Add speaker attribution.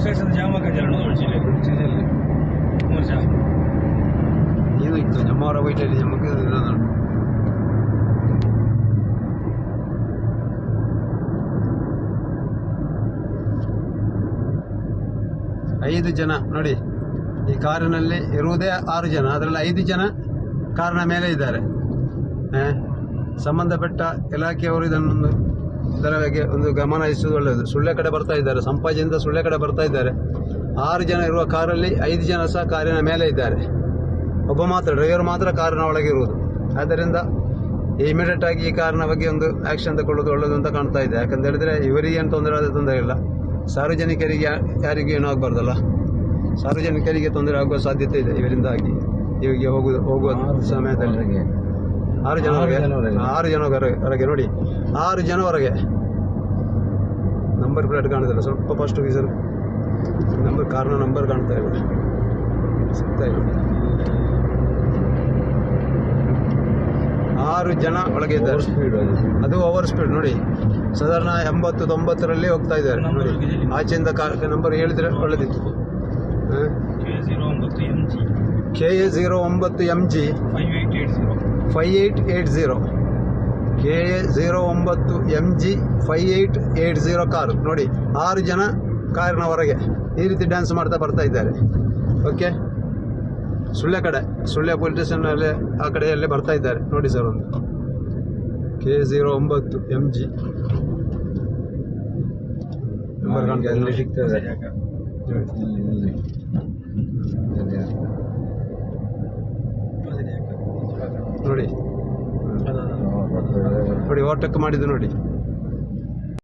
Speaker 1: Station जाम
Speaker 2: ನೀವು ಇತ್ತು ನಮ್ಮವರ ವೈಟಲ್ಲಿ ನಮಗೆ 5 ಜನ ನೋಡಿ, ಈ ಕಾರಿನಲ್ಲಿ ಇರುವುದೇ 6 ಜನ, ಅದರಲ್ಲಿ 5 ಜನ ಕಾರಿನ ಮೇಲೆ ಇದ್ದಾರೆ. ಸಂಬಂಧಪಟ್ಟ ಇಲಾಖೆಯವರು ಇದರ ಬಗ್ಗೆ ಒಂದು ಗಮನ ಹರಿಸುವುದು ಒಳ್ಳೆಯದು. ಸುಳ್ಳೆ ಕಡೆ ಬರ್ತಾ ಇದ್ದಾರೆ, ಸಂಪಾಜಿಯಿಂದ ಸುಳ್ಳೆ ಕಡೆ ಬರ್ತಾ ಇದ್ದಾರೆ. 6 ಜನ ಇರುವ ಕಾರಲ್ಲಿ 5 ಜನ ಸಹ ಕಾರಿನ ಮೇಲೆ ಇದ್ದಾರೆ. ಒಬ್ಬ ಮಾತ್ರ ಡ್ರೈವರ್ ಮಾತ್ರ ಕಾರಿನ ಒಳಗೆ ಇರುವುದು. ಆದ್ದರಿಂದ ಇಮಿಡಿಯೇಟ್ ಆಗಿ ಈ ಕಾರಿನ ಬಗ್ಗೆ ಒಂದು ಆಕ್ಷನ್ ತಗೊಳ್ಳೋದು ಒಳ್ಳೆಯದು ಅಂತ ಕಾಣ್ತಾ ಇದೆ. ಯಾಕಂತ ಹೇಳಿದ್ರೆ ಇವರಿಗೆ ಏನು ತೊಂದರೆ ಇಲ್ಲ, ಸಾರ್ವಜನಿಕರಿಗೆ ಯಾರಿಗೂ ಏನೂ ಆಗಬಾರ್ದಲ್ಲ. ಸಾರ್ವಜನಿಕರಿಗೆ ತೊಂದರೆ ಆಗುವ ಸಾಧ್ಯತೆ ಇದೆ ಇವರಿಂದಾಗಿ. ಇವಿಗೆ ಹೋಗುವ ಸಮಯದಲ್ಲಿ 6 ಜನ ಹೊರಗೆ ನೋಡಿ, 6 ಜನ ಹೊರಗೆ. ನಂಬರ್ ಪ್ಲೇಟ್ ಕಾಣುತ್ತಿಲ್ಲ, ಸ್ವಲ್ಪ ಫಸ್ಟ್ ಸರ್ ಕಾರ್ನ ನಂಬರ್ ಕಾಣ್ತಾ ಇಲ್ಲ, ಸಿಗ್ತಾ ಇಲ್ಲ. 6 ಜನ ಒಳಗೆ ಇದ್ದಾರೆ. ಅದು ಓವರ್ ಸ್ಪೀಡ್ ನೋಡಿ, ಸಾಧಾರಣ 80-90ರಲ್ಲಿ ಹೋಗ್ತಾ ಇದ್ದಾರೆ ನೋಡಿ. ಆಚೆಯಿಂದ ನಂಬರ್ ಹೇಳಿದ್ರೆ ಒಳ್ಳೆದಿತ್ತು. KA09MG 5880 KA09MG 5880 ಕಾರು ನೋಡಿ. 6 ಜನ ಕಾರಿನ ಹೊರಗೆ ಈ ರೀತಿ ಡ್ಯಾನ್ಸ್ ಮಾಡ್ತಾ ಬರ್ತಾ ಇದ್ದಾರೆ. ಓಕೆ, ಸುಳ್ಳೆ ಪೊಲೀಸ್ ಸ್ಟೇಷನ್ ಆ ಕಡೆಯಲ್ಲೇ ಬರ್ತಾ ಇದ್ದಾರೆ ನೋಡಿ ಸರ್. ಒಂದು KA09MG ನಂಬರ್ ಕಾಣ್ತಾ ಸಿಗ್ತದೆ ನೋಡಿ. ಓವರ್ಟೇಕ್ ಮಾಡಿದ್ದು ನೋಡಿ.